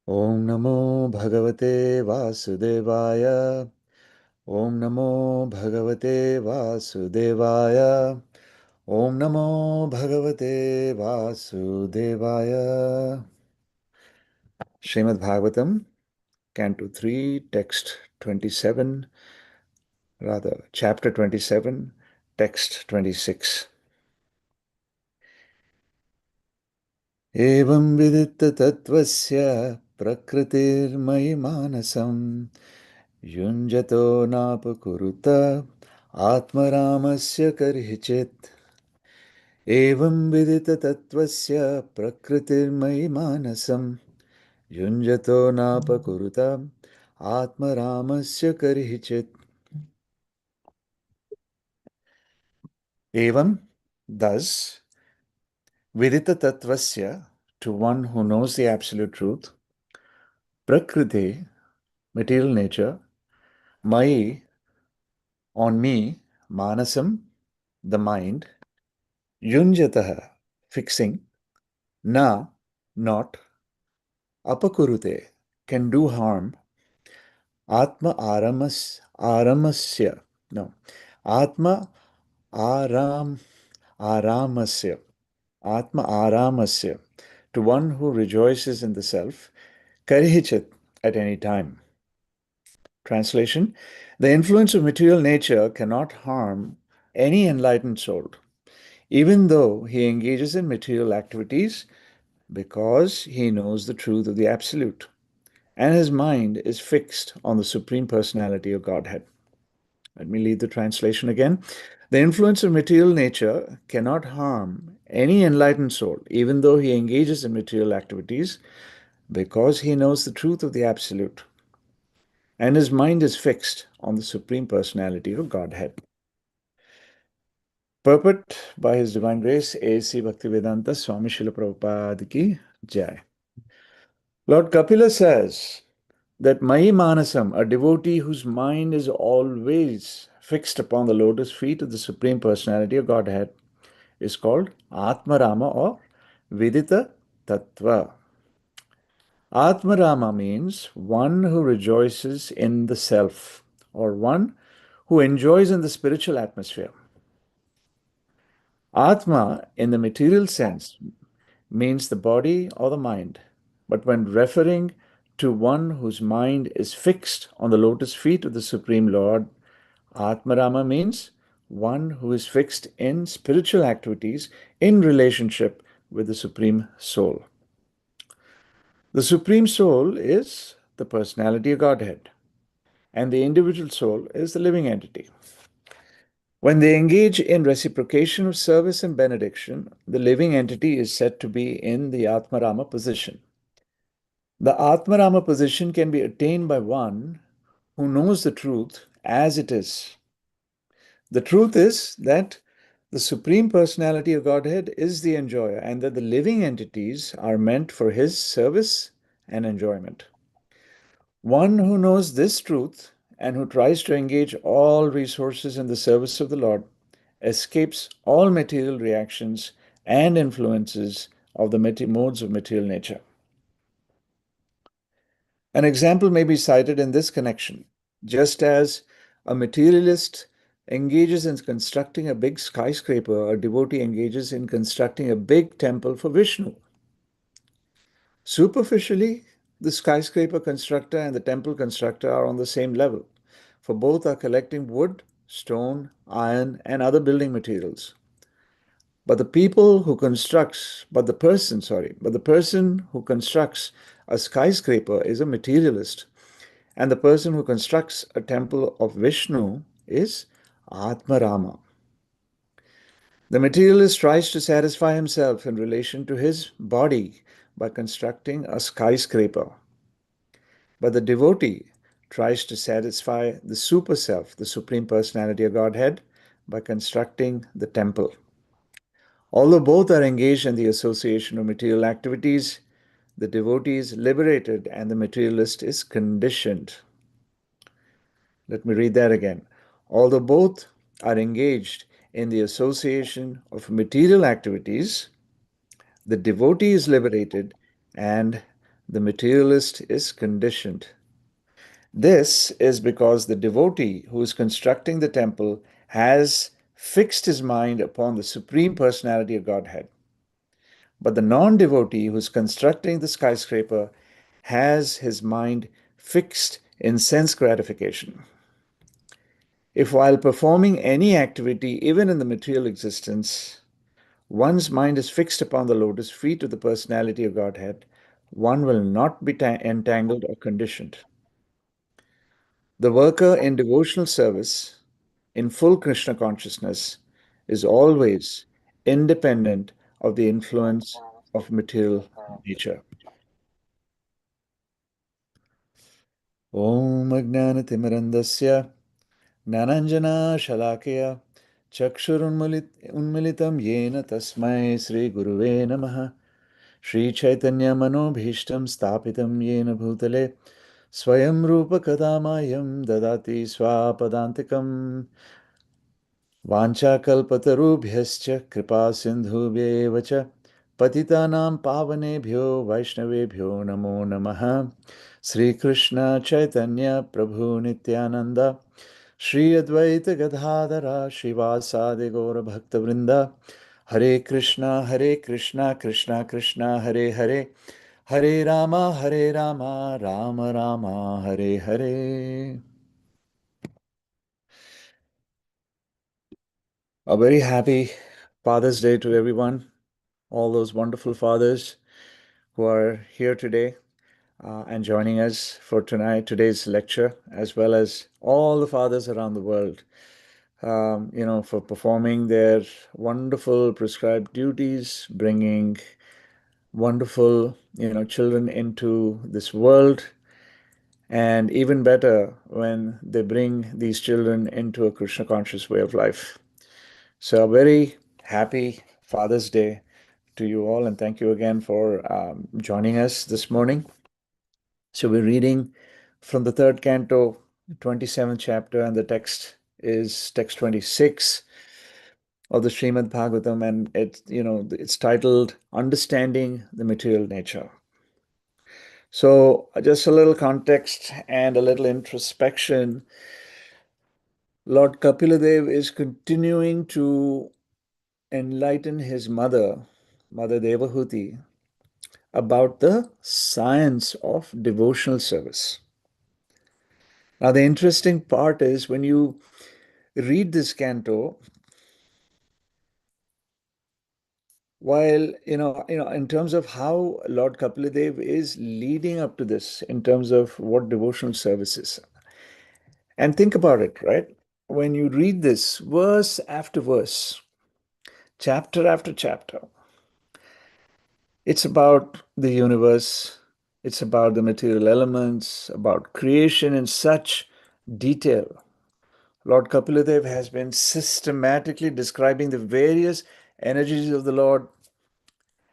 Om Namo Bhagavate Vasudevaya. Om Namo Bhagavate Vasudevaya. Om Namo Bhagavate Vasudevaya. Srimad Bhagavatam, Canto 3, Text 27, Chapter 27, Text 26. Evam viditta tattvasya prakritirmayi manasam Yunjato napakuruta atmaramasya karhichit. Evam vidita tattvasya prakritirmayi manasam Yunjato napakuruta atmaramasya karhichit. Evam, thus, vidita tattvasya, to one who knows the absolute truth, prakriti, material nature, mai, on me, manasam, the mind, yunjataha, fixing, na, not, apakurute, can do harm, aramasya, no, atma aram, aramasya, atma aramasya, to one who rejoices in the self, karihichat, at any time. Translation: the influence of material nature cannot harm any enlightened soul, even though he engages in material activities, because he knows the truth of the Absolute, and his mind is fixed on the Supreme Personality of Godhead. Let me read the translation again. The influence of material nature cannot harm any enlightened soul, even though he engages in material activities, because he knows the truth of the Absolute, and his mind is fixed on the Supreme Personality of Godhead. Purport by His Divine Grace A.C. Bhaktivedanta Swami Srila Prabhupada Ki Jai. Lord Kapila says that Mai Manasam, a devotee whose mind is always fixed upon the lotus feet of the Supreme Personality of Godhead, is called Atmarama or Vidita Tattva. Atmarama means one who rejoices in the self, or one who enjoys in the spiritual atmosphere. Atma, in the material sense, means the body or the mind, but when referring to one whose mind is fixed on the lotus feet of the Supreme Lord, Atmarama means one who is fixed in spiritual activities in relationship with the Supreme Soul. The Supreme Soul is the personality of Godhead, and the individual soul is the living entity. When they engage in reciprocation of service and benediction, the living entity is said to be in the Atmarama position. The Atmarama position can be attained by one who knows the truth as it is. The truth is that the Supreme Personality of Godhead is the enjoyer, and that the living entities are meant for his service and enjoyment. One who knows this truth and who tries to engage all resources in the service of the Lord escapes all material reactions and influences of the modes of material nature. An example may be cited in this connection. Just as a materialist engages in constructing a big skyscraper, a devotee engages in constructing a big temple for Vishnu. Superficially, the skyscraper constructor and the temple constructor are on the same level, for both are collecting wood, stone, iron, and other building materials. But the person who constructs a skyscraper is a materialist, and the person who constructs a temple of Vishnu is Atmarama. The materialist tries to satisfy himself in relation to his body by constructing a skyscraper. But the devotee tries to satisfy the super self, the Supreme Personality of Godhead, by constructing the temple. Although both are engaged in the association of material activities, the devotee is liberated and the materialist is conditioned. Let me read that again. Although both are engaged in the association of material activities, the devotee is liberated and The materialist is conditioned. This is because the devotee who is constructing the temple has fixed his mind upon the Supreme Personality of Godhead. But the non devotee who is constructing the skyscraper has his mind fixed in sense gratification. If while performing any activity, even in the material existence, one's mind is fixed upon the lotus feet of the personality of Godhead, one will not be entangled or conditioned. The worker in devotional service, in full Krishna consciousness, is always independent of the influence of material nature. Om Ajnanatimirandasya Jnananjana Shalakaya Chakshurunmilitam Yena Tasmai Sri Guruve Namaha Shri Chaitanya Manobhishtam Stapitam Yena Bhutale Swayam Rupa Kadamayam Dadati Swapadantikam वाञ्छाकल्पतरुभ्यश्च कृपासिन्धुभ्येव च पतितानां पावनेभ्यो वैष्णवेभ्यो नमो नमः श्रीकृष्ण चैतन्य प्रभु नित्यानन्द श्री अद्वैत गदाधर श्रीवासादि गौरभक्तवृन्द हरे Krishna Krishna Krishna Hare Hare Hare Ram Ram Ram Hare Hare. A very happy Father's Day to everyone, all those wonderful fathers who are here today and joining us for today's lecture, as well as all the fathers around the world, for performing their wonderful prescribed duties, bringing wonderful, children into this world, and even better when they bring these children into a Krishna conscious way of life. So, a very happy Father's Day to you all, and thank you again for joining us this morning. So, we're reading from the third canto, 27th chapter, and the text is text 26 of the Srimad Bhagavatam, and it's titled Understanding the Material Nature. So, just a little context and a little introspection. Lord Kapiladev is continuing to enlighten his mother, Mother Devahuti, about the science of devotional service. Now, the interesting part is when you read this canto, while in terms of how Lord Kapiladev is leading up to this, in terms of what devotional service is, and think about it, right? When you read this verse after verse, chapter after chapter, it's about the universe, it's about the material elements, about creation in such detail. Lord Kapiladev has been systematically describing the various energies of the Lord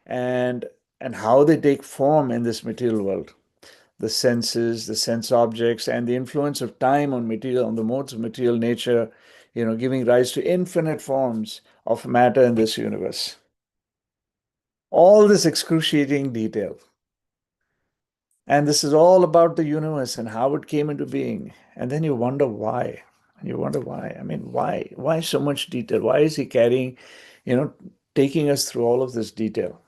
and how they take form in this material world. The senses, the sense objects, and the influence of time on material, on the modes of material nature, giving rise to infinite forms of matter in this universe. All this excruciating detail. And this is all about the universe and how it came into being. And then you wonder why. And you wonder why. I mean, why? Why so much detail? Why is he carrying, taking us through all of this detail?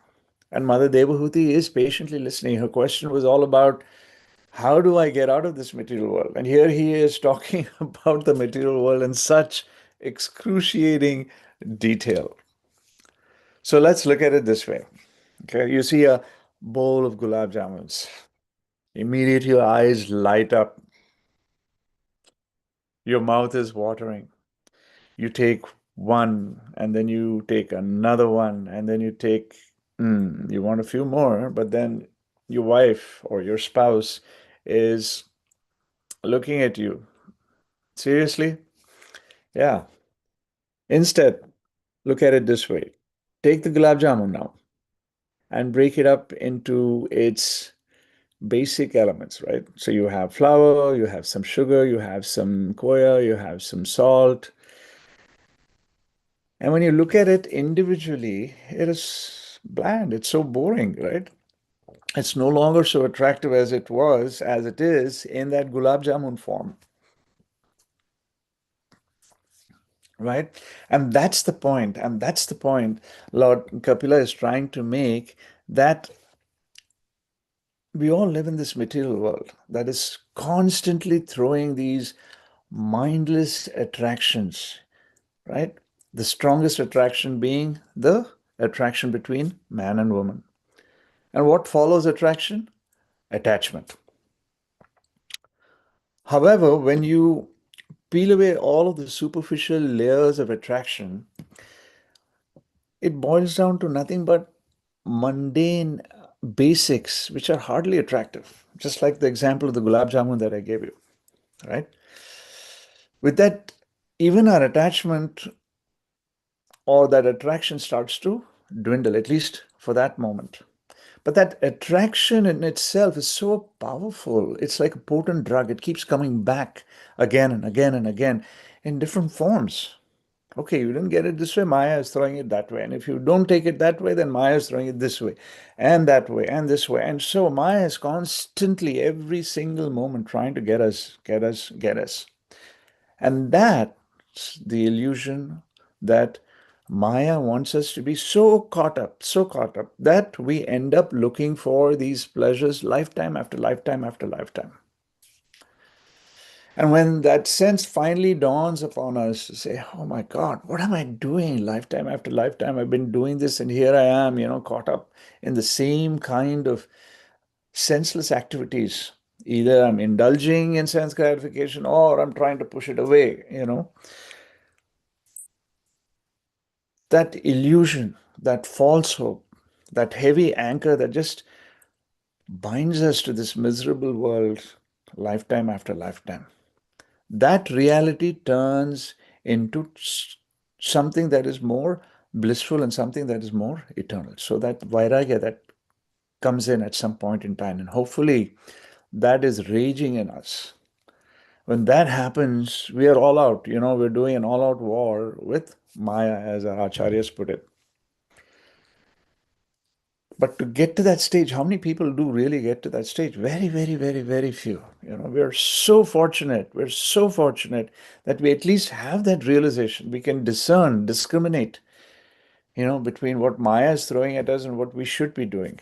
And Mother Devahuti is patiently listening. Her question was all about, how do I get out of this material world? And here he is talking about the material world in such excruciating detail. So let's look at it this way. Okay, you see a bowl of gulab jamuns. Immediately your eyes light up. Your mouth is watering. You take one, and then you take another one, and then you want a few more, but then your wife or your spouse is looking at you. Seriously? Yeah. Instead, look at it this way. Take the gulab jamun now and break it up into its basic elements, right? So you have flour, you have some sugar, you have some khoya, you have some salt. And when you look at it individually, it is bland. It's so boring, right? It's no longer so attractive as it is in that gulab jamun form, right? And that's the point. And that's the point Lord Kapila is trying to make, that we all live in this material world that is constantly throwing these mindless attractions, right? The strongest attraction being the attraction between man and woman. And what follows attraction? Attachment. However, when you peel away all of the superficial layers of attraction, it boils down to nothing but mundane basics which are hardly attractive. Just like the example of the gulab jamun that I gave you, right? With that, even our attachment or that attraction starts to dwindle, at least for that moment. But that attraction in itself is so powerful. It's like a potent drug. It keeps coming back again and again and again in different forms. Okay, you didn't get it this way, Maya is throwing it that way. And if you don't take it that way, then Maya is throwing it this way and that way and this way. And so Maya is constantly, every single moment, trying to get us, get us, get us. And that's the illusion that Maya wants us to be so caught up, that we end up looking for these pleasures lifetime after lifetime after lifetime. And when that sense finally dawns upon us to say, oh my God, what am I doing lifetime after lifetime? I've been doing this, and here I am, caught up in the same kind of senseless activities. Either I'm indulging in sense gratification or I'm trying to push it away. That illusion, that false hope, that heavy anchor that just binds us to this miserable world lifetime after lifetime. That reality turns into something that is more blissful and something that is more eternal. So that vairagya that comes in at some point in time, and hopefully that is raging in us. When that happens, we are all out. We're doing an all out war with Maya, as our acharyas put it. But to get to that stage, how many people do really get to that stage? Very, very, very, very few. We're so fortunate. We're so fortunate that we at least have that realization. We can discern, discriminate, between what Maya is throwing at us and what we should be doing.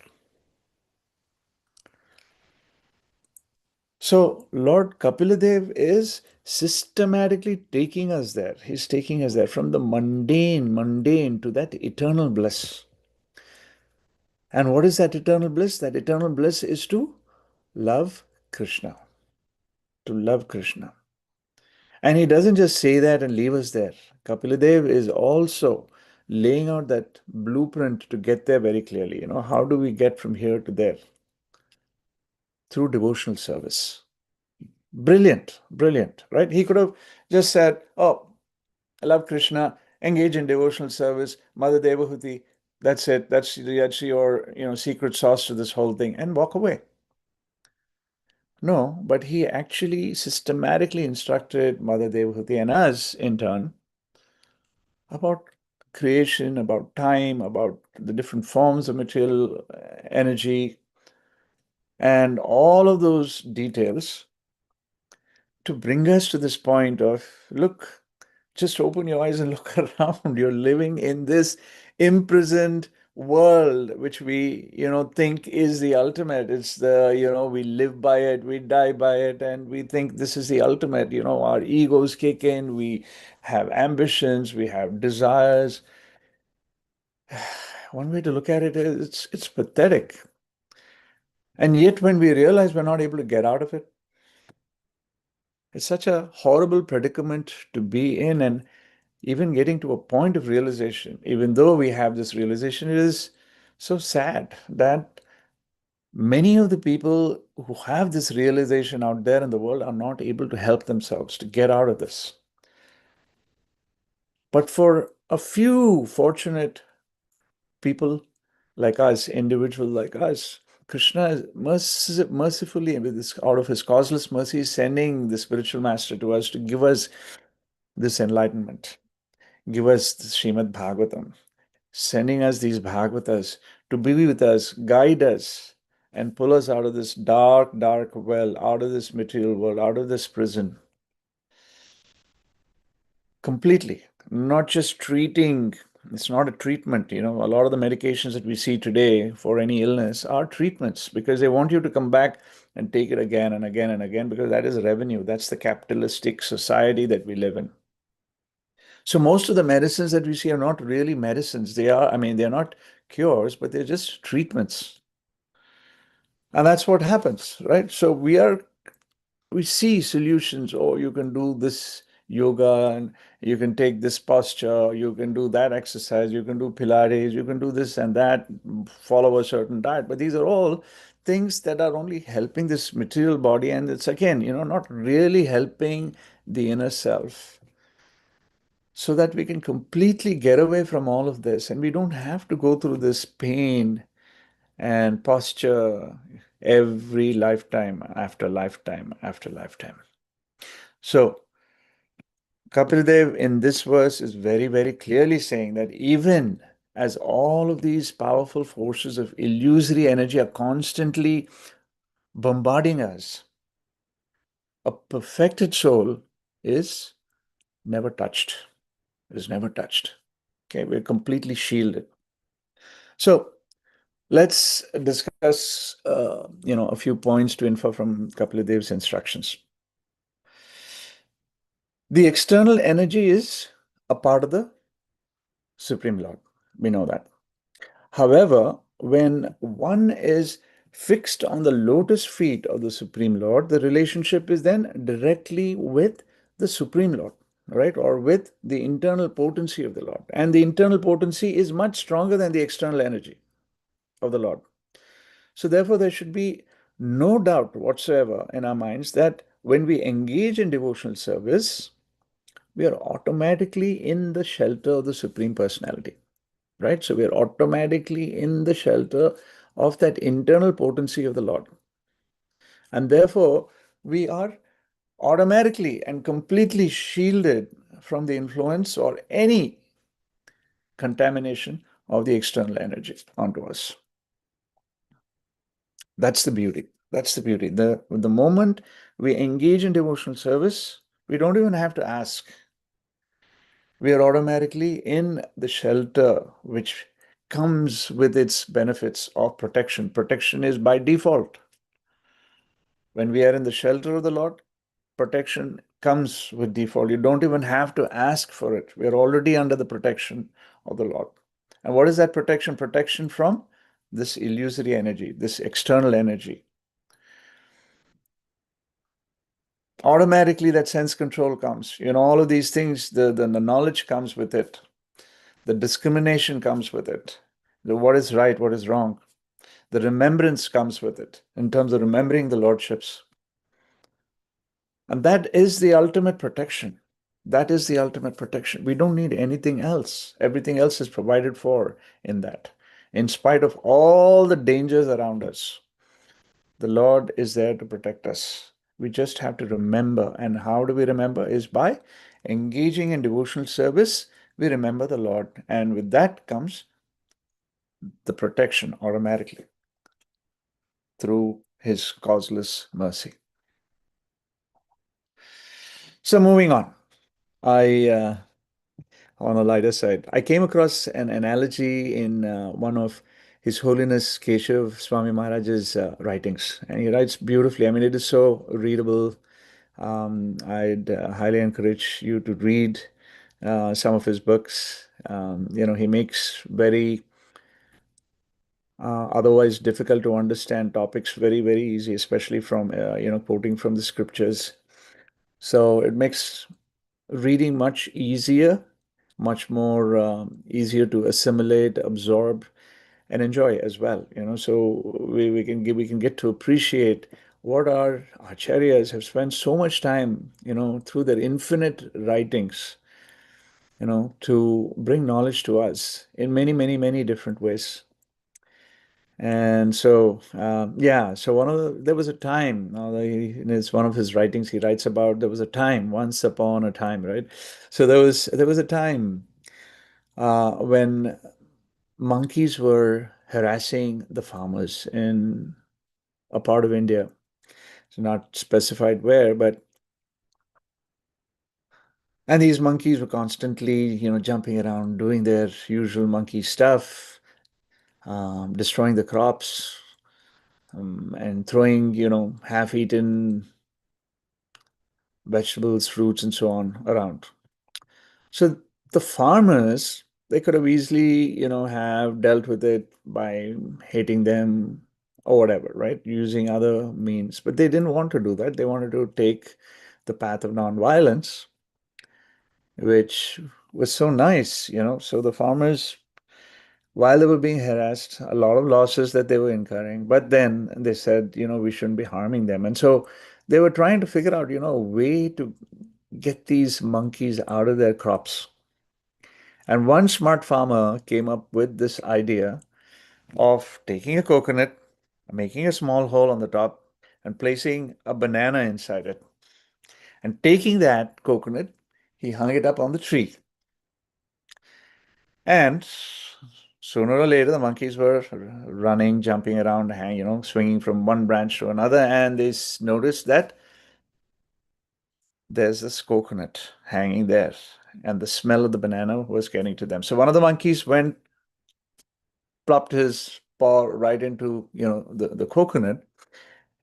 So Lord Kapiladev is systematically taking us there. He's taking us there from the mundane to that eternal bliss. And what is that eternal bliss? That eternal bliss is to love Krishna. To love Krishna. And he doesn't just say that and leave us there. Kapiladev is also laying out that blueprint to get there very clearly. How do we get from here to there? Through devotional service. Brilliant, brilliant, right? He could have just said, oh, I love Krishna, engage in devotional service, Mother Devahuti, that's it. That's your, secret sauce to this whole thing, and walk away. No, but he actually systematically instructed Mother Devahuti and us in turn about creation, about time, about the different forms of material energy, and all of those details to bring us to this point of, look, just open your eyes and look around. You're living in this imprisoned world, which we, think is the ultimate. It's the, we live by it, we die by it, and we think this is the ultimate. Our egos kick in, we have ambitions, we have desires. One way to look at it is it's pathetic. And yet, when we realize we're not able to get out of it, it's such a horrible predicament to be in. And even getting to a point of realization, even though we have this realization, it is so sad that many of the people who have this realization out there in the world are not able to help themselves to get out of this. But for a few fortunate people like us, individuals like us, Krishna is mercifully, with this, out of his causeless mercy, is sending the spiritual master to us to give us this enlightenment, give us the Srimad Bhagavatam, sending us these Bhagavatas to be with us, guide us, and pull us out of this dark, dark well, out of this material world, out of this prison completely. Not just treating, it's not a treatment. A lot of the medications that we see today for any illness are treatments because they want you to come back and take it again and again and again because that is revenue. That's the capitalistic society that we live in. So most of the medicines that we see are not really medicines. They are, I mean, they're not cures, but they're just treatments. And that's what happens, right? So we see solutions. Oh, you can do this yoga and you can take this posture, you can do that exercise, you can do Pilates, you can do this and that, follow a certain diet. But these are all things that are only helping this material body. And it's again, not really helping the inner self so that we can completely get away from all of this and we don't have to go through this pain and posture every lifetime after lifetime after lifetime. So, Kapil Dev in this verse is very, very clearly saying that even as all of these powerful forces of illusory energy are constantly bombarding us, a perfected soul is never touched, is never touched. Okay, we're completely shielded. So, let's discuss, a few points to infer from Kapil Dev's instructions. The external energy is a part of the Supreme Lord. We know that. However, when one is fixed on the lotus feet of the Supreme Lord, the relationship is then directly with the Supreme Lord, right? Or with the internal potency of the Lord. And the internal potency is much stronger than the external energy of the Lord. So, therefore, there should be no doubt whatsoever in our minds that when we engage in devotional service, we are automatically in the shelter of the Supreme Personality, right? So we are automatically in the shelter of that internal potency of the Lord. And therefore, we are automatically and completely shielded from the influence or any contamination of the external energy onto us. That's the beauty. That's the beauty. The moment we engage in devotional service, we don't even have to ask. We are automatically in the shelter which comes with its benefits of protection. Protection is by default. When we are in the shelter of the Lord, protection comes with default. You don't even have to ask for it. We are already under the protection of the Lord. And what is that protection? Protection from this illusory energy, this external energy. Automatically, that sense control comes. All of these things, the knowledge comes with it. The discrimination comes with it. What is right, what is wrong. The remembrance comes with it in terms of remembering the Lordships. And that is the ultimate protection. That is the ultimate protection. We don't need anything else. Everything else is provided for in that. In spite of all the dangers around us, the Lord is there to protect us. We just have to remember. And how do we remember? Is by engaging in devotional service. We remember the Lord. And with that comes the protection automatically through His causeless mercy. So moving on, I on a lighter side, I came across an analogy in one of His Holiness Keshav Swami Maharaj's writings, and he writes beautifully. I mean, it is so readable. I'd highly encourage you to read some of his books. He makes very otherwise difficult to understand topics very, very easy, especially from, quoting from the scriptures. So it makes reading much easier, much more easier to assimilate, absorb, and enjoy as well. So we can get to appreciate what our acharyas have spent so much time, through their infinite writings, to bring knowledge to us in many, many, many different ways. And so, yeah, so there was a time, it's one of his writings, he writes about there was a time, once upon a time, right? So there was a time when monkeys were harassing the farmers in a part of India. It's not specified where, but and these monkeys were constantly, jumping around, doing their usual monkey stuff, destroying the crops, and throwing, half-eaten vegetables, fruits, and so on around. So the farmers, they could have easily, have dealt with it by hating them or whatever, right? Using other means. But they didn't want to do that. They wanted to take the path of nonviolence, which was so nice, So the farmers, while they were being harassed, a lot of losses that they were incurring, but then they said, we shouldn't be harming them. And so they were trying to figure out, a way to get these monkeys out of their crops. And one smart farmer came up with this idea of taking a coconut, making a small hole on the top, and placing a banana inside it. And taking that coconut, he hung it up on the tree. And sooner or later, the monkeys were running, jumping around, swinging from one branch to another. And they noticed that there's this coconut hanging there. And the smell of the banana was getting to them. So one of the monkeys went, plopped his paw right into, the coconut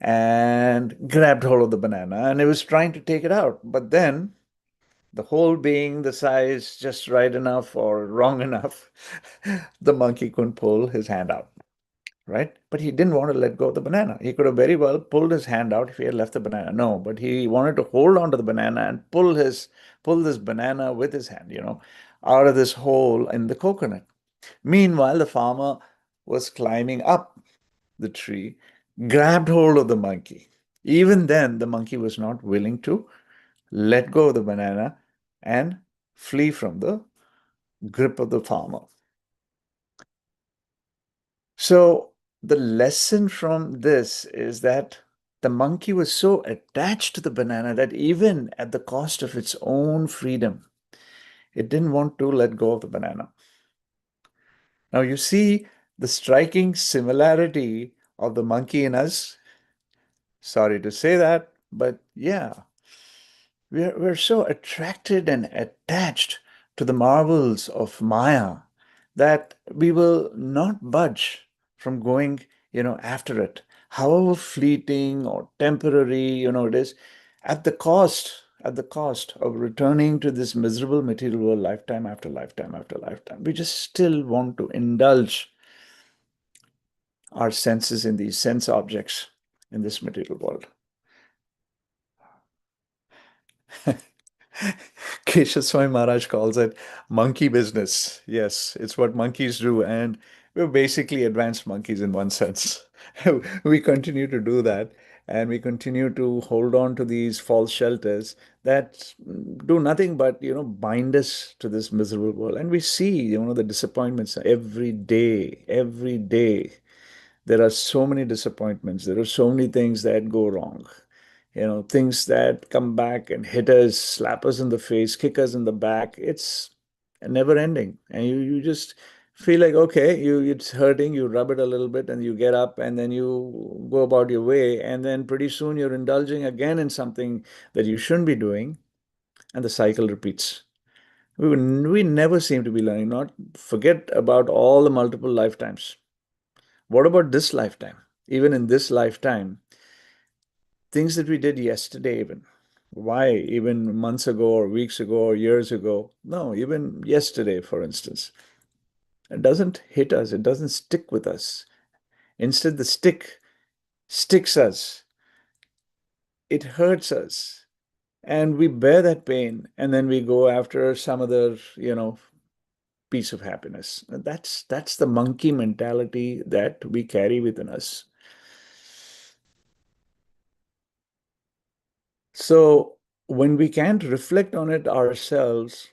and grabbed hold of the banana. And it was trying to take it out. But then the hole being the size just right enough or wrong enough, the monkey couldn't pull his hand out, right? But he didn't want to let go of the banana. He could have very well pulled his hand out if he had left the banana. No, but he wanted to hold on to the banana and pull this banana with his hand, out of this hole in the coconut. Meanwhile, the farmer was climbing up the tree, grabbed hold of the monkey. Even then, the monkey was not willing to let go of the banana and flee from the grip of the farmer. So the lesson from this is that the monkey was so attached to the banana that even at the cost of its own freedom, it didn't want to let go of the banana. Now you see the striking similarity of the monkey in us. Sorry to say that, but yeah, we're so attracted and attached to the marvels of Maya that we will not budge from going, after it, however fleeting or temporary, it is, at the cost of returning to this miserable material world lifetime after lifetime after lifetime. We just still want to indulge our senses in these sense objects in this material world. Kesha Swami Maharaj calls it monkey business. Yes, it's what monkeys do. And we're basically advanced monkeys in one sense. We continue to do that. And we continue to hold on to these false shelters that do nothing but, bind us to this miserable world. And we see, the disappointments every day, every day. There are so many disappointments. There are so many things that go wrong. Things that come back and hit us, slap us in the face, kick us in the back. It's never ending. And you just feel like, okay, it's hurting, you rub it a little bit and you get up and then you go about your way. And then pretty soon you're indulging again in something that you shouldn't be doing. And the cycle repeats. We never seem to be learning. Not forget about all the multiple lifetimes. What about this lifetime? Even in this lifetime, things that we did yesterday, even. Why? Even months ago, or weeks ago, or years ago. No, even yesterday, for instance. It doesn't hit us, it doesn't stick with us. Instead, the stick sticks us, it hurts us, and we bear that pain, and then we go after some other, piece of happiness. That's the monkey mentality that we carry within us. So when we can't reflect on it ourselves,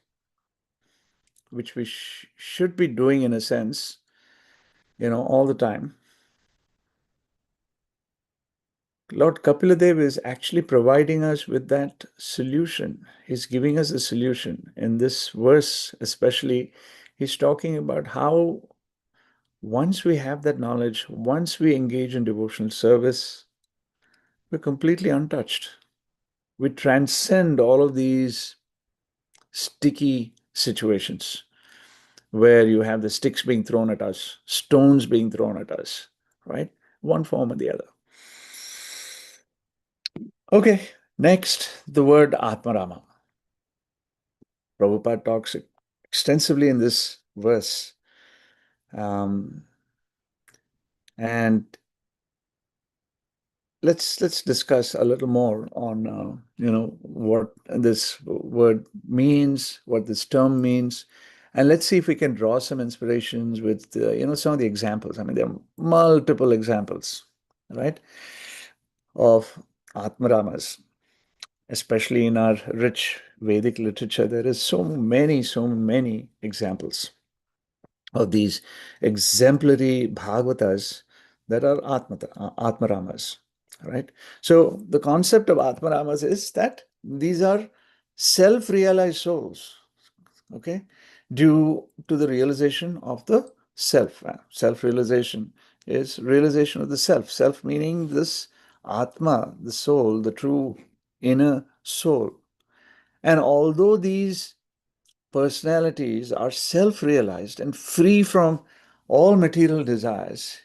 which we should be doing in a sense, all the time, Lord Kapiladev is actually providing us with that solution. He's giving us a solution. In this verse, especially, he's talking about how once we have that knowledge, once we engage in devotional service, We're completely untouched. We transcend all of these sticky situations where you have the sticks being thrown at us, stones being thrown at us, right? One form or the other. Okay, next, the word Atmarama. Prabhupada talks extensively in this verse. And let's discuss a little more on what this word means, what this term means, and let's see if we can draw some inspirations with some of the examples. I mean, there are multiple examples, right, of Atmaramas, especially in our rich Vedic literature. There is so many examples of these exemplary Bhagavatas that are Atmaramas, right? So the concept of Atmaramas is that these are self-realized souls, okay, due to the realization of the self. Self-realization is realization of the self. Self meaning this Atma, the soul, the true inner soul. And although these personalities are self-realized and free from all material desires,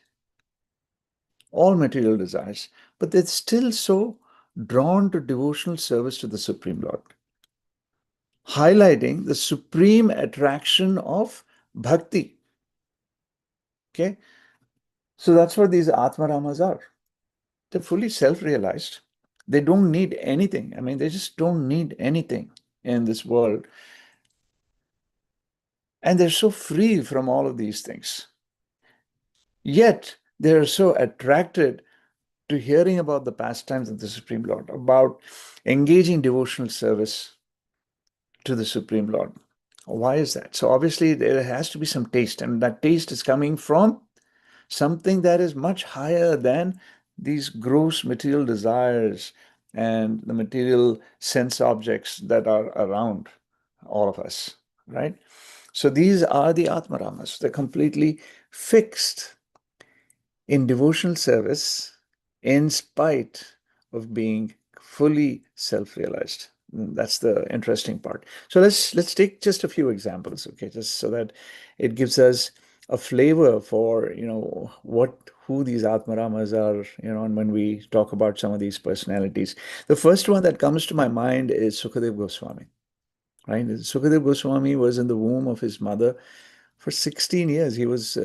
all material desires, but they're still so drawn to devotional service to the Supreme Lord, highlighting the supreme attraction of bhakti. Okay, so that's what these Atmaramas are. They're fully self-realized. They don't need anything. I mean, they just don't need anything in this world. And they're so free from all of these things. Yet, they're so attracted to hearing about the pastimes of the Supreme Lord, about engaging devotional service to the Supreme Lord. Why is that? So obviously there has to be some taste, and that taste is coming from something that is much higher than these gross material desires and the material sense objects that are around all of us, right? So these are the Atmaramas. They're completely fixed in devotional service in spite of being fully self-realized. That's the interesting part. So let's take just a few examples, okay, just so that it gives us a flavor for who these Atmaramas are, and when we talk about some of these personalities. The first one that comes to my mind is Sukadev Goswami, right? Sukadev Goswami was in the womb of his mother for 16 years. He was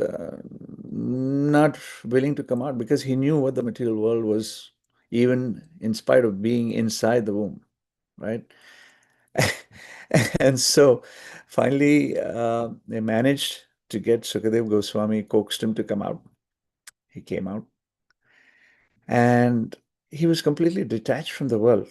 not willing to come out because he knew what the material world was, even in spite of being inside the womb, right? And so finally, they managed to get Sukadev Goswami, coaxed him to come out. He came out and he was completely detached from the world.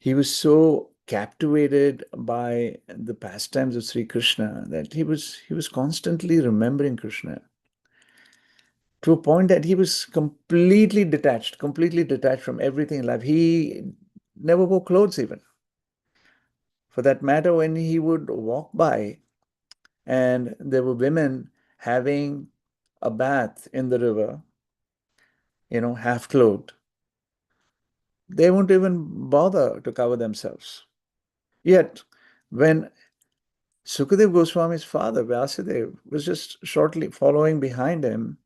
He was so captivated by the pastimes of Sri Krishna that he was constantly remembering Krishna to a point that he was completely detached from everything in life. He never wore clothes even. For that matter, when he would walk by and there were women having a bath in the river, half clothed, they won't even bother to cover themselves. Yet, when Sukadev Goswami's father, Vyasadeva, was just shortly following behind him,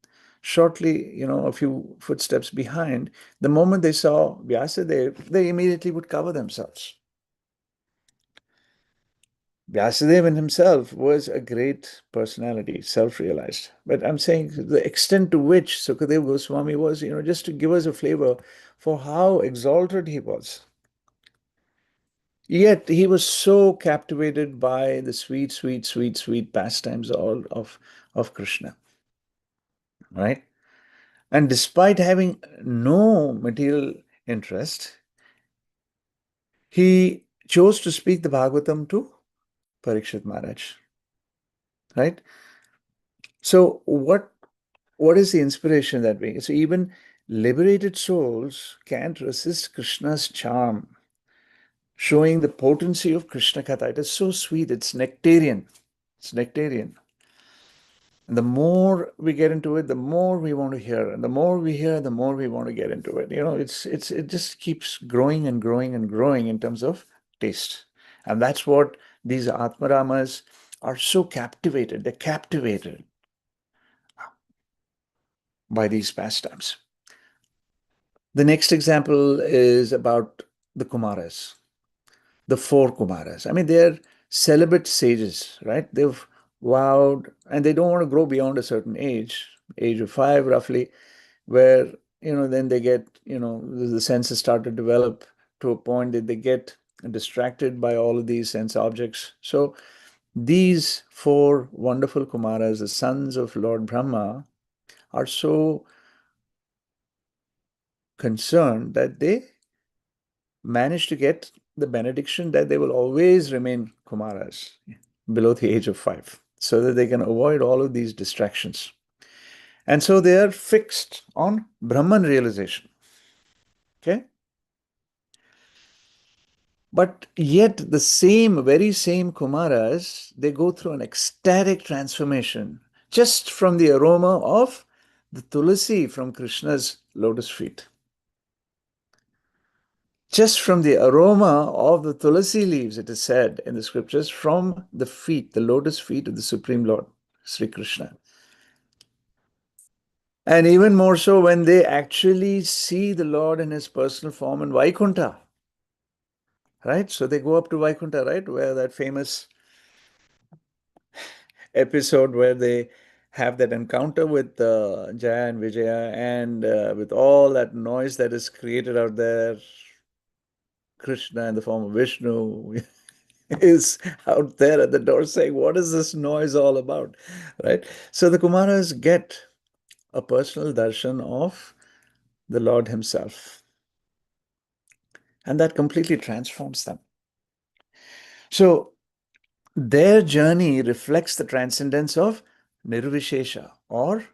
shortly, a few footsteps behind. The moment they saw Vyasadeva, they immediately would cover themselves. Vyasadeva himself was a great personality, self-realized. But I'm saying the extent to which Sukadev Goswami was, just to give us a flavor for how exalted he was. Yet he was so captivated by the sweet pastimes of Krishna, right? And despite having no material interest, he chose to speak the Bhagavatam to Parikshit Maharaj, right? So what is the inspiration that we? So even liberated souls can't resist Krishna's charm, showing the potency of Krishna Katha. It is so sweet. It's nectarian. It's nectarian. And the more we get into it, the more we want to hear. And the more we hear, the more we want to get into it. It just keeps growing and growing and growing in terms of taste. And that's what these Atmaramas are so captivated. They're captivated by these pastimes. The next example is about the Kumaras, the four Kumaras. I mean, they're celibate sages, right? They've vowed, and they don't want to grow beyond a certain age of 5 roughly, where, then they get, the senses start to develop to a point that they get distracted by all of these sense objects. So these four wonderful Kumaras, the sons of Lord Brahma, are so concerned that they manage to get the benediction that they will always remain Kumaras below the age of 5, so that they can avoid all of these distractions. And so they are fixed on Brahman realization. Okay? But yet the very same Kumaras, they go through an ecstatic transformation just from the aroma of the tulasi from Krishna's lotus feet. Just from the aroma of the tulasi leaves, it is said in the scriptures, from the feet, the lotus feet of the Supreme Lord, Sri Krishna. And even more so when they actually see the Lord in his personal form in Vaikuntha, right? So they go up to Vaikuntha, right? Where that famous episode where they have that encounter with Jaya and Vijaya, and with all that noise that is created out there, Krishna in the form of Vishnu is out there at the door saying, "What is this noise all about?" Right? So the Kumaras get a personal darshan of the Lord himself, and that completely transforms them. So their journey reflects the transcendence of nirvishesha, or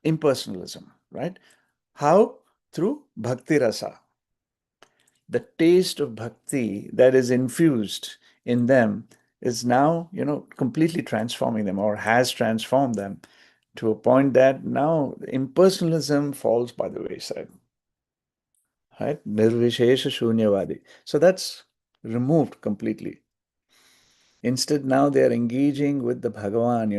impersonalism, right? How? Through bhakti rasa. The taste of bhakti that is infused in them is now, completely transforming them, or has transformed them to a point that now impersonalism falls by the wayside, right? Nirvishesha shunyavadi. So that's removed completely. Instead, now they are engaging with the Bhagavan,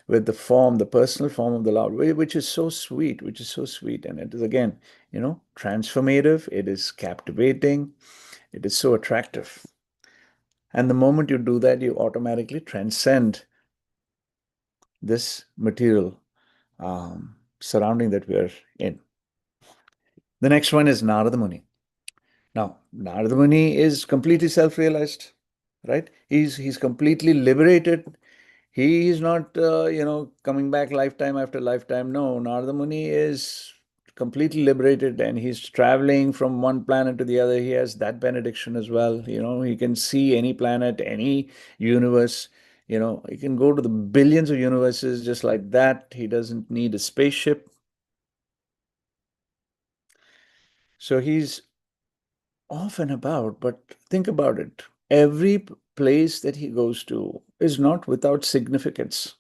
with the form, the personal form of the Lord, which is so sweet, and it is again, transformative. It is captivating. It is so attractive. And the moment you do that, you automatically transcend this material surrounding that we are in. The next one is Narada Muni. Now, Narada Muni is completely self-realized, right? He's completely liberated. He is not, coming back lifetime after lifetime. No, Narada Muni is completely liberated, and he's traveling from one planet to the other. He has that benediction as well. He can see any planet, any universe. He can go to the billions of universes just like that. He doesn't need a spaceship. So he's off and about, but think about it. Every place that he goes to is not without significance.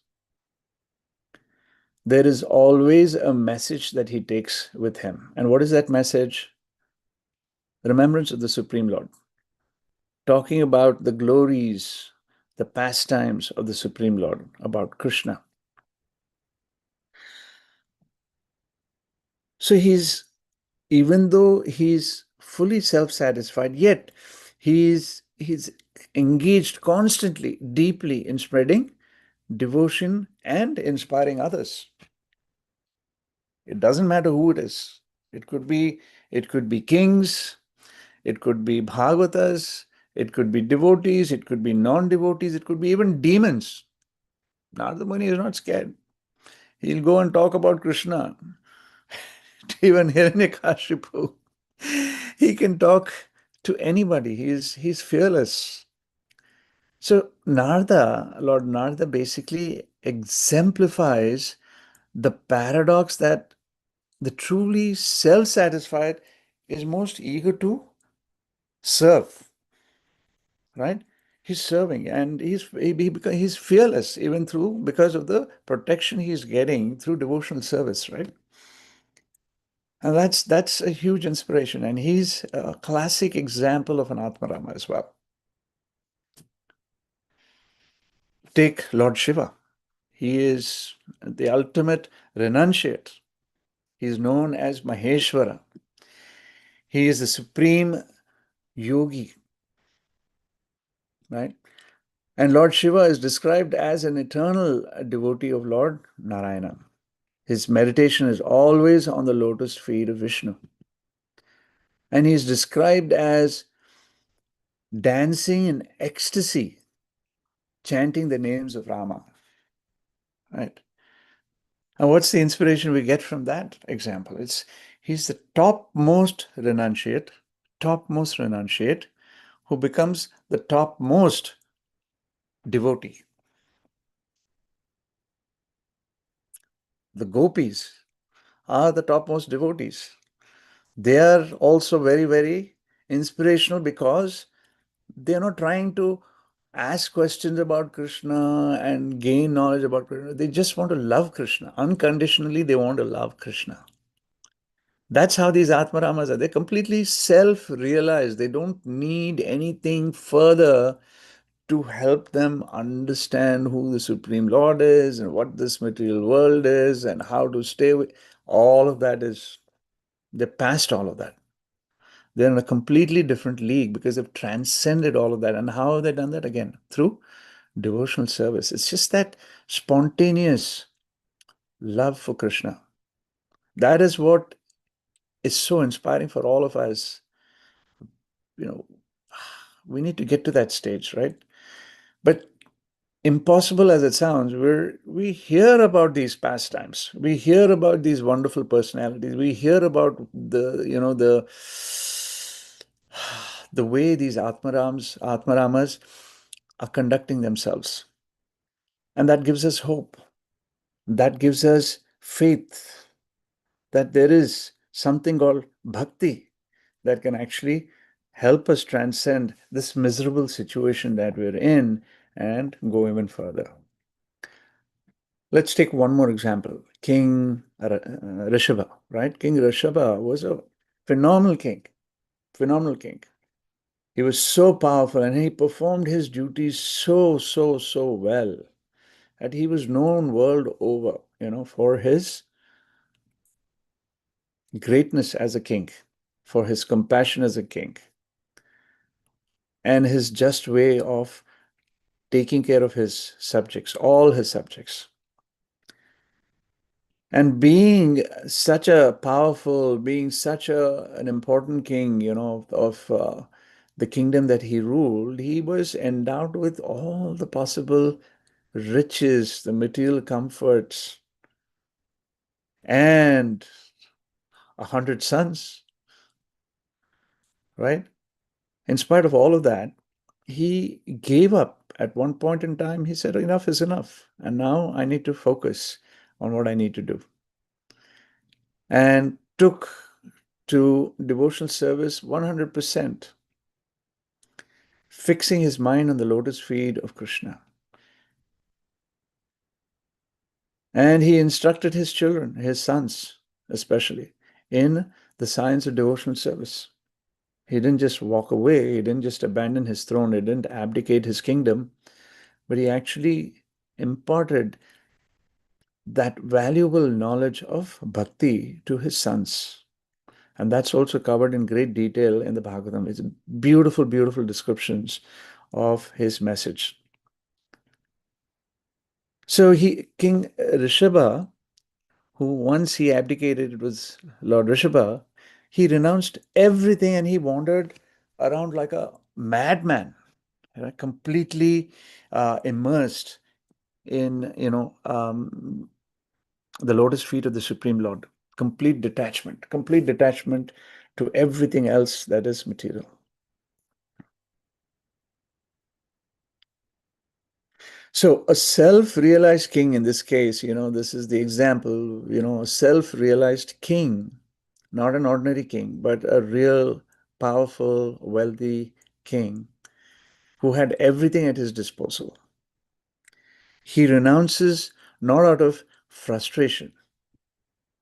There is always a message that he takes with him. And what is that message? Remembrance of the Supreme Lord. Talking about the glories, the pastimes of the Supreme Lord, about Krishna. So even though he's fully self-satisfied, yet he's engaged constantly, deeply in spreading devotion and inspiring others. It doesn't matter who it is. It could be kings, it could be bhagavatas, it could be devotees, it could be non-devotees, it could be even demons. Narada Muni is not scared. He'll go and talk about Krishna to even Hiranyakashipu. He can talk to anybody. He's fearless. So Lord Narada basically exemplifies the paradox that the truly self-satisfied is most eager to serve, right? He's serving, and he's fearless even through because of the protection he's getting through devotional service, right? And that's a huge inspiration, and he's a classic example of an Atmarama as well. Take Lord Shiva. He is the ultimate renunciate. He's known as Maheshwara. He is the supreme yogi, right? And Lord Shiva is described as an eternal devotee of Lord Narayana. His meditation is always on the lotus feet of Vishnu. And he is described as dancing in ecstasy, chanting the names of Rama. Right? And what's the inspiration we get from that example? He's the topmost renunciate, who becomes the topmost devotee. The gopis are the topmost devotees. They are also very, very inspirational because they're not trying to ask questions about Krishna and gain knowledge about Krishna. They just want to love Krishna. Unconditionally, they want to love Krishna. That's how these Atmaramas are. They're completely self-realized. They don't need anything further to help them understand who the Supreme Lord is and what this material world is and how to stay with. All of that is, they're past all of that. They're in a completely different league because they've transcended all of that. And how have they done that? Again, through devotional service. It's just that spontaneous love for Krishna. That is what is so inspiring for all of us. You know, we need to get to that stage, right? But impossible as it sounds, we hear about these pastimes. We hear about these wonderful personalities. We hear about the way these Atmaramas are conducting themselves. And that gives us hope. That gives us faith that there is something called bhakti that can actually help us transcend this miserable situation that we're in and go even further. Let's take one more example. King Rishabha, right? King Rishabha was a phenomenal king, phenomenal king. He was so powerful and he performed his duties so well that he was known world over, for his greatness as a king, for his compassion as a king, and his just way of taking care of his subjects, all his subjects. And being such a powerful, being such an important king, of the kingdom that he ruled, he was endowed with all the possible riches, the material comforts, and 100 sons, right? In spite of all of that, he gave up at one point in time. He said, enough is enough. And now I need to focus on what I need to do. And took to devotional service 100%, fixing his mind on the lotus feet of Krishna. And he instructed his children, his sons especially, in the science of devotional service. He didn't just walk away, he didn't just abandon his throne, he didn't abdicate his kingdom, but he actually imparted that valuable knowledge of bhakti to his sons. And that's also covered in great detail in the Bhagavatam. It's beautiful, beautiful descriptions of his message. So King Rishabha, who once he abdicated, it was Lord Rishabha, he renounced everything and he wandered around like a madman, completely immersed in, the lotus feet of the Supreme Lord. Complete detachment to everything else that is material. So a self-realized king in this case, this is the example, a self-realized king, not an ordinary king, but a real, powerful, wealthy king, who had everything at his disposal. He renounces not out of frustration,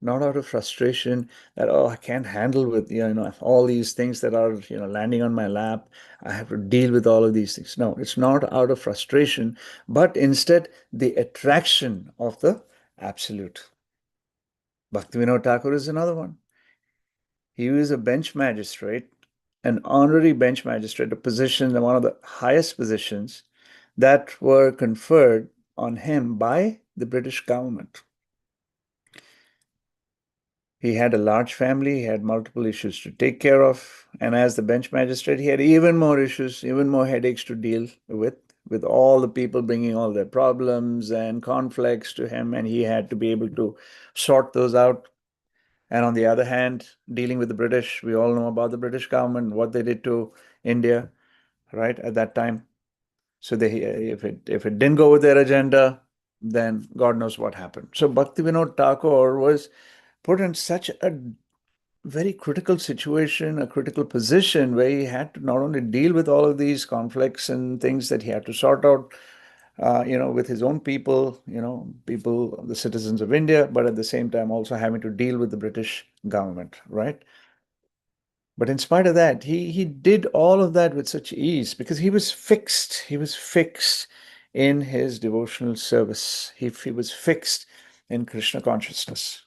not out of frustration that, oh, I can't handle with, all these things that are, landing on my lap. I have to deal with all of these things. No, it's not out of frustration, but instead the attraction of the absolute. Bhaktivinoda Thakur is another one. He was a bench magistrate, an honorary bench magistrate, a position, one of the highest positions that were conferred on him by the British government. He had a large family, he had multiple issues to take care of, and as the bench magistrate, he had even more issues, even more headaches to deal with all the people bringing all their problems and conflicts to him, and he had to be able to sort those out. And on the other hand, dealing with the British, we all know about the British government, what they did to India, right, at that time. So if it didn't go with their agenda, then God knows what happened. So Bhaktivinoda Thakur was put in such a very critical situation, a critical position where he had to not only deal with all of these conflicts and things that he had to sort out, with his own people, people, the citizens of India, but at the same time also having to deal with the British government, right? But in spite of that, he did all of that with such ease because he was fixed. He was fixed in his devotional service. He was fixed in Krishna consciousness.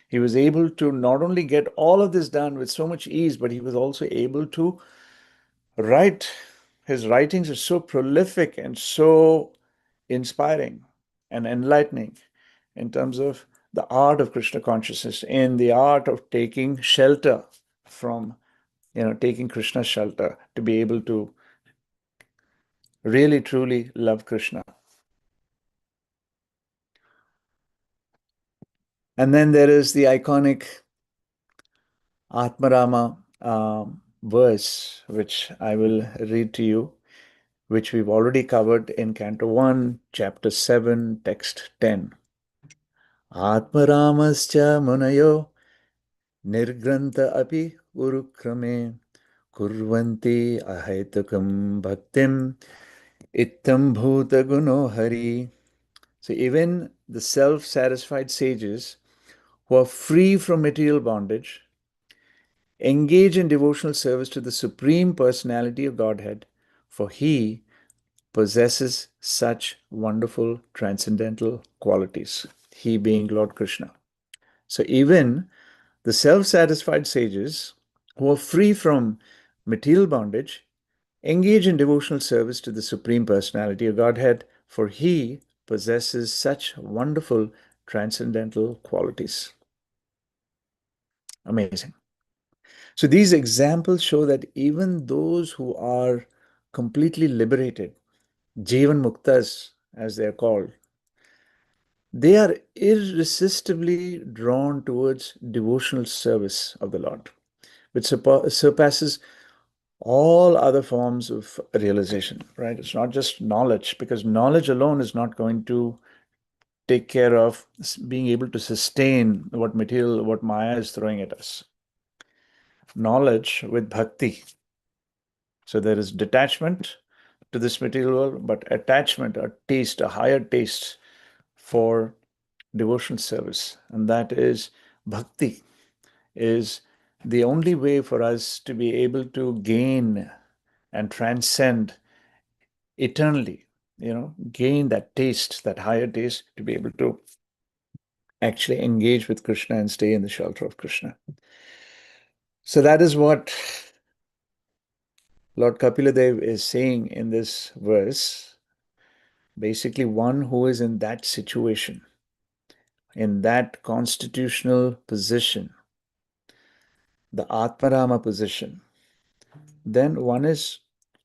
He was able to not only get all of this done with so much ease, but he was also able to write. His writings are so prolific and so inspiring and enlightening in terms of the art of Krishna consciousness and the art of taking shelter from, taking Krishna's shelter to be able to really truly love Krishna. And then there is the iconic Atmarama verse, which I will read to you, which we've already covered in Canto 1, Chapter 7, Text 10. Atmaramascha munayo nirgranta api urukrame kurvanti ahaitakam bhaktim ittam bhuta guno hari. So even the self-satisfied sages who are free from material bondage engage in devotional service to the Supreme Personality of Godhead, for He possesses such wonderful transcendental qualities, He being Lord Krishna. So even the self-satisfied sages who are free from material bondage engage in devotional service to the Supreme Personality of Godhead, for He possesses such wonderful transcendental qualities. Amazing. So these examples show that even those who are completely liberated, Jivan Muktas as they are called, they are irresistibly drawn towards devotional service of the Lord, which surpasses all other forms of realization, right? It's not just knowledge, because knowledge alone is not going to take care of being able to sustain what Maya is throwing at us. Knowledge with bhakti. So there is detachment to this material world, but attachment, a taste, a higher taste for devotional service. And that is bhakti, is the only way for us to be able to gain and transcend eternally, gain that taste, that higher taste, to be able to actually engage with Krishna and stay in the shelter of Krishna. So that is what Lord Kapila is saying in this verse. Basically, one who is in that situation, in that constitutional position, the Atmarama position, then one is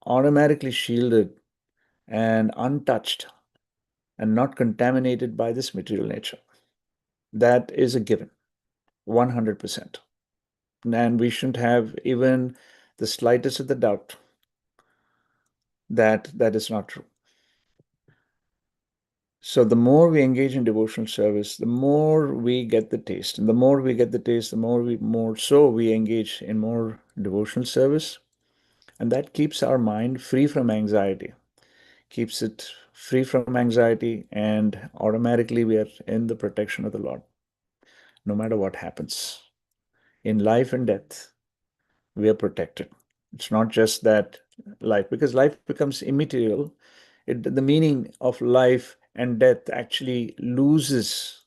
automatically shielded and untouched and not contaminated by this material nature. That is a given, 100%. And we shouldn't have even the slightest of the doubt that that is not true. So the more we engage in devotional service, the more we get the taste. And the more we get the taste, the more so we engage in more devotional service. And that keeps our mind free from anxiety, keeps it free from anxiety, and automatically we are in the protection of the Lord, no matter what happens. In life and death, we are protected. It's not just that life, because life becomes immaterial. The meaning of life and death actually loses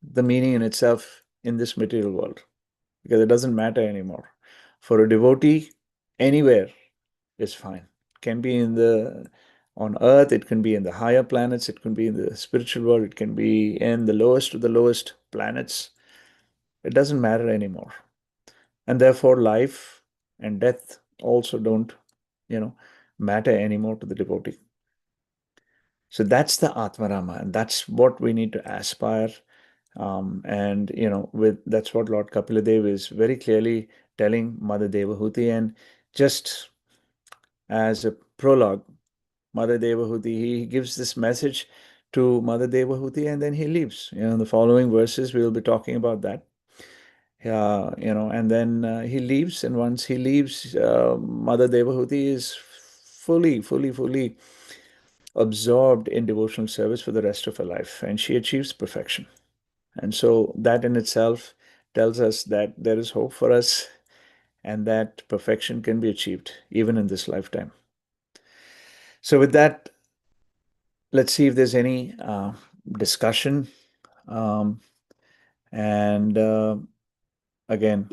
the meaning in itself in this material world, because it doesn't matter anymore. For a devotee, anywhere is fine. It can be in the on earth, it can be in the higher planets, it can be in the spiritual world, it can be in the lowest of the lowest planets. It doesn't matter anymore. And therefore life and death also don't, you know, matter anymore to the devotee. So that's the Atmarama, and that's what we need to aspire. And with that's what Lord Kapiladev is very clearly telling Mother Devahuti. And just as a prologue, Mother Devahuti, he gives this message to Mother Devahuti, and then he leaves. In the following verses, we will be talking about that. And then he leaves, and once he leaves, Mother Devahuti is fully absorbed in devotional service for the rest of her life, and she achieves perfection. And so that in itself tells us that there is hope for us, and that perfection can be achieved even in this lifetime. So with that, let's see if there's any discussion. Um, and again,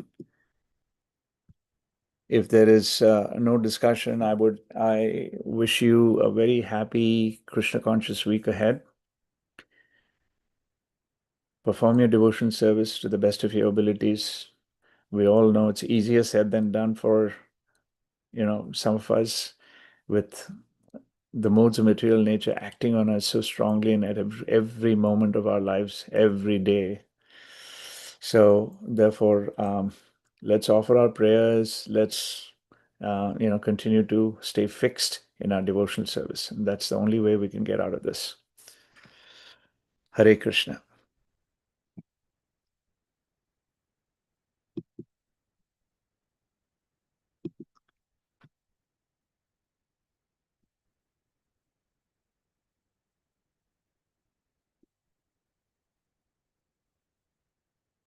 if there is no discussion, I wish you a very happy Krishna conscious week ahead. Perform your devotion service to the best of your abilities. We all know it's easier said than done for some of us, with the modes of material nature acting on us so strongly and at every moment of our lives, every day. So therefore, let's offer our prayers. Let's continue to stay fixed in our devotional service, and that's the only way we can get out of this. Hare Krishna.